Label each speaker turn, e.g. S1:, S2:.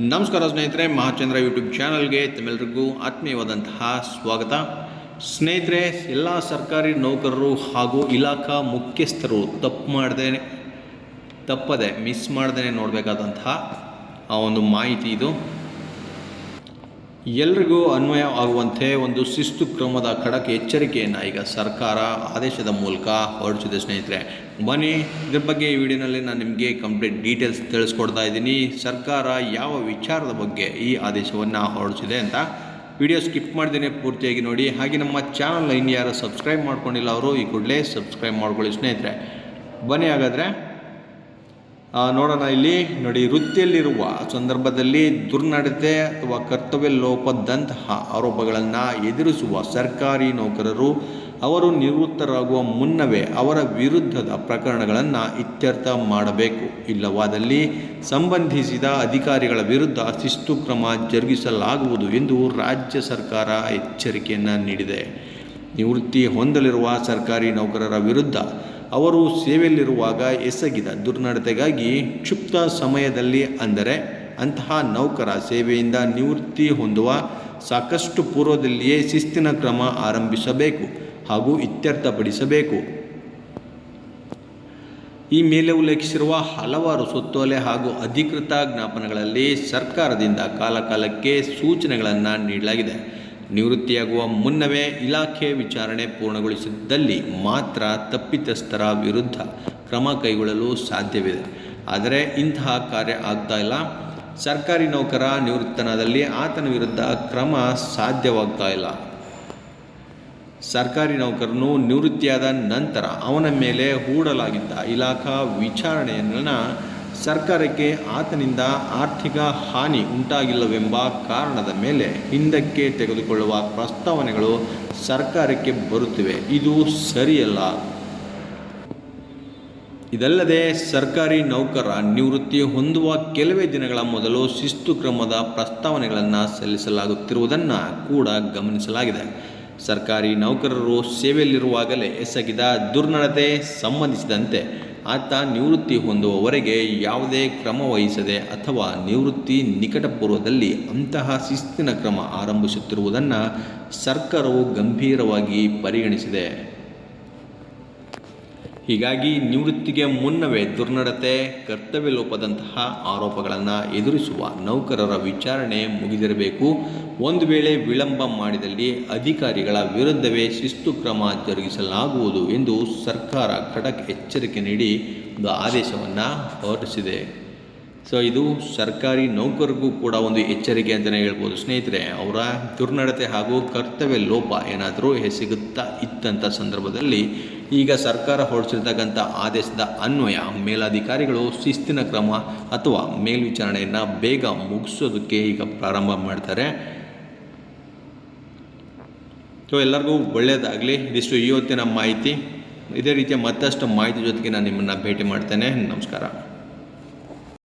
S1: ನಮಸ್ಕಾರ ಸ್ನೇಹಿತರೆ, ಮಹಾಚಂದ್ರ ಯೂಟ್ಯೂಬ್ ಚಾನಲ್ಗೆ ತಮ್ಮೆಲ್ಲರಿಗೂ ಆತ್ಮೀಯವಾದಂತಹ ಸ್ವಾಗತ. ಸ್ನೇಹಿತರೆ, ಎಲ್ಲ ಸರ್ಕಾರಿ ನೌಕರರು ಹಾಗೂ ಇಲಾಖಾ ಮುಖ್ಯಸ್ಥರು ತಪ್ಪದೆ ಮಿಸ್ ಮಾಡದೇ ನೋಡಬೇಕಾದಂತಹ ಒಂದು ಮಾಹಿತಿ ಇದು. ಎಲ್ರಿಗೂ ಅನ್ವಯ ಆಗುವಂತೆ ಒಂದು ಶಿಸ್ತು ಕ್ರಮದ ಖಡಕ್ ಎಚ್ಚರಿಕೆಯನ್ನು ಈಗ ಸರ್ಕಾರ ಆದೇಶದ ಮೂಲಕ ಹೊರಡಿಸಿದೆ. ಸ್ನೇಹಿತರೆ, ಬನ್ನಿ ಇದ್ರ ಬಗ್ಗೆ ಈ ವಿಡಿಯೋನಲ್ಲಿ ನಾನು ನಿಮಗೆ ಕಂಪ್ಲೀಟ್ ಡೀಟೇಲ್ಸ್ ತಿಳಿಸ್ಕೊಡ್ತಾ ಇದ್ದೀನಿ. ಸರ್ಕಾರ ಯಾವ ವಿಚಾರದ ಬಗ್ಗೆ ಈ ಆದೇಶವನ್ನು ಹೊರಡಿಸಿದೆ ಅಂತ ವಿಡಿಯೋ ಸ್ಕಿಪ್ ಮಾಡ್ದೇನೆ ಪೂರ್ತಿಯಾಗಿ ನೋಡಿ. ಹಾಗೆ ನಮ್ಮ ಚಾನಲ್ನ ಇನ್ನು ಯಾರು ಸಬ್ಸ್ಕ್ರೈಬ್ ಮಾಡ್ಕೊಂಡಿಲ್ಲ ಅವರು ಈ ಕೂಡಲೇ ಸಬ್ಸ್ಕ್ರೈಬ್ ಮಾಡ್ಕೊಳ್ಳಿ. ಸ್ನೇಹಿತರೆ, ಬನ್ನಿ ಹಾಗಾದರೆ ನೋಡೋಣ. ಇಲ್ಲಿ ನೋಡಿ, ವೃತ್ತಿಯಲ್ಲಿರುವ ಸಂದರ್ಭದಲ್ಲಿ ದುರ್ನಡತೆ ಅಥವಾ ಕರ್ತವ್ಯ ಲೋಪದಂತಹ ಆರೋಪಗಳನ್ನು ಎದುರಿಸುವ ಸರ್ಕಾರಿ ನೌಕರರು ಅವರು ನಿವೃತ್ತರಾಗುವ ಮುನ್ನವೇ ಅವರ ವಿರುದ್ಧದ ಪ್ರಕರಣಗಳನ್ನು ಇತ್ಯರ್ಥ ಮಾಡಬೇಕು. ಇಲ್ಲವಾದಲ್ಲಿ ಸಂಬಂಧಿಸಿದ ಅಧಿಕಾರಿಗಳ ವಿರುದ್ಧ ಶಿಸ್ತು ಕ್ರಮ ಜರುಗಿಸಲಾಗುವುದು ಎಂದು ರಾಜ್ಯ ಸರ್ಕಾರ ಎಚ್ಚರಿಕೆಯನ್ನು ನೀಡಿದೆ. ನಿವೃತ್ತಿ ಹೊಂದಲಿರುವ ಸರ್ಕಾರಿ ನೌಕರರ ವಿರುದ್ಧ ಅವರು ಸೇವೆಯಲ್ಲಿರುವಾಗ ಎಸಗಿದ ದುರ್ನಡತೆಗಾಗಿ ಕ್ಷುಪ್ತ ಸಮಯದಲ್ಲಿ, ಅಂದರೆ ಅಂತಹ ನೌಕರ ಸೇವೆಯಿಂದ ನಿವೃತ್ತಿ ಹೊಂದುವ ಸಾಕಷ್ಟು ಪೂರ್ವದಲ್ಲಿಯೇ ಶಿಸ್ತಿನ ಕ್ರಮ ಆರಂಭಿಸಬೇಕು ಹಾಗೂ ಇತ್ಯರ್ಥಪಡಿಸಬೇಕು. ಈ ಮೇಲೆ ಉಲ್ಲೇಖಿಸಿರುವ ಹಲವಾರು ಸುತ್ತೋಲೆ ಹಾಗೂ ಅಧಿಕೃತ ಜ್ಞಾಪನಗಳಲ್ಲಿ ಸರ್ಕಾರದಿಂದ ಕಾಲಕಾಲಕ್ಕೆ ಸೂಚನೆಗಳನ್ನು ನೀಡಲಾಗಿದೆ. ನಿವೃತ್ತಿಯಾಗುವ ಮುನ್ನವೇ ಇಲಾಖೆ ವಿಚಾರಣೆ ಪೂರ್ಣಗೊಳಿಸಿದ್ದಲ್ಲಿ ಮಾತ್ರ ತಪ್ಪಿತಸ್ಥರ ವಿರುದ್ಧ ಕ್ರಮ ಕೈಗೊಳ್ಳಲು ಸಾಧ್ಯವಿದೆ. ಆದರೆ ಇಂತಹ ಕಾರ್ಯ ಆಗ್ತಾ ಇಲ್ಲ. ಸರ್ಕಾರಿ ನೌಕರ ನಿವೃತ್ತನಾದಲ್ಲಿ ಆತನ ವಿರುದ್ಧ ಕ್ರಮ ಸಾಧ್ಯವಾಗ್ತಾ ಇಲ್ಲ. ಸರ್ಕಾರಿ ನೌಕರನು ನಿವೃತ್ತಿಯಾದ ನಂತರ ಅವನ ಮೇಲೆ ಹೂಡಲಾಗಿದ್ದ ಇಲಾಖಾ ವಿಚಾರಣೆಯನ್ನು ಸರ್ಕಾರಕ್ಕೆ ಆತನಿಂದ ಆರ್ಥಿಕ ಹಾನಿ ಉಂಟಾಗಿಲ್ಲವೆಂಬ ಕಾರಣದ ಮೇಲೆ ಹಿಂದಕ್ಕೆ ತೆಗೆದುಕೊಳ್ಳುವ ಪ್ರಸ್ತಾವನೆಗಳು ಸರ್ಕಾರಕ್ಕೆ ಬರುತ್ತಿವೆ. ಇದು ಸರಿಯಲ್ಲ. ಇದಲ್ಲದೆ ಸರ್ಕಾರಿ ನೌಕರ ನಿವೃತ್ತಿ ಹೊಂದುವ ಕೆಲವೇ ದಿನಗಳ ಮೊದಲು ಶಿಸ್ತು ಕ್ರಮದ ಪ್ರಸ್ತಾವನೆಗಳನ್ನು ಸಲ್ಲಿಸಲಾಗುತ್ತಿರುವುದನ್ನು ಕೂಡ ಗಮನಿಸಲಾಗಿದೆ. ಸರ್ಕಾರಿ ನೌಕರರು ಸೇವೆಯಲ್ಲಿರುವಾಗಲೇ ಎಸಗಿದ ದುರ್ನಡತೆ ಸಂಬಂಧಿಸಿದಂತೆ ಆತ ನಿವೃತ್ತಿ ಹೊಂದುವವರೆಗೆ ಯಾವುದೇ ಕ್ರಮ ವಹಿಸದೆ ಅಥವಾ ನಿವೃತ್ತಿ ನಿಕಟಪೂರ್ವದಲ್ಲಿ ಅಂತಹ ಶಿಸ್ತಿನ ಕ್ರಮ ಆರಂಭಿಸುತ್ತಿರುವುದನ್ನು ಸರ್ಕಾರವು ಗಂಭೀರವಾಗಿ ಪರಿಗಣಿಸಿದೆ. ಹೀಗಾಗಿ ನಿವೃತ್ತಿಗೆ ಮುನ್ನವೇ ದುರ್ನಡತೆ, ಕರ್ತವ್ಯ ಲೋಪದಂತಹ ಆರೋಪಗಳನ್ನು ಎದುರಿಸುವ ನೌಕರರ ವಿಚಾರಣೆ ಮುಗಿದಿರಬೇಕು. ಒಂದು ವೇಳೆ ವಿಳಂಬ ಮಾಡಿದಲ್ಲಿ ಅಧಿಕಾರಿಗಳ ವಿರುದ್ಧವೇ ಶಿಸ್ತು ಕ್ರಮ ಜರುಗಿಸಲಾಗುವುದು ಎಂದು ಸರ್ಕಾರ ಖಡಕ್ ಎಚ್ಚರಿಕೆ ನೀಡಿ ಒಂದು ಆದೇಶವನ್ನು ಹೊರಡಿಸಿದೆ. ಸೊ ಇದು ಸರ್ಕಾರಿ ನೌಕರರಿಗೂ ಕೂಡ ಒಂದು ಎಚ್ಚರಿಕೆ ಅಂತಲೇ ಹೇಳ್ಬೋದು. ಸ್ನೇಹಿತರೆ, ಅವರ ದುರ್ನಡತೆ ಹಾಗೂ ಕರ್ತವ್ಯ ಲೋಪ ಏನಾದರೂ ಎಸಗುತ್ತಾ ಇತ್ತಂಥ ಸಂದರ್ಭದಲ್ಲಿ ಈಗ ಸರ್ಕಾರ ಹೊರಡಿಸಿರ್ತಕ್ಕಂಥ ಆದೇಶದ ಅನ್ವಯ ಮೇಲಧಿಕಾರಿಗಳು ಶಿಸ್ತಿನ ಕ್ರಮ ಅಥವಾ ಮೇಲ್ವಿಚಾರಣೆಯನ್ನು ಬೇಗ ಮುಗಿಸೋದಕ್ಕೆ ಈಗ ಪ್ರಾರಂಭ ಮಾಡ್ತಾರೆ. ಸೊ ಎಲ್ಲರಿಗೂ ಒಳ್ಳೆಯದಾಗಲಿ. ಇದಿಷ್ಟು ಇವತ್ತಿನ ಮಾಹಿತಿ. ಇದೇ ರೀತಿಯ ಮತ್ತಷ್ಟು ಮಾಹಿತಿ ಜೊತೆಗೆ ನಾನು ನಿಮ್ಮನ್ನು ಭೇಟಿ ಮಾಡ್ತೇನೆ. ನಮಸ್ಕಾರ.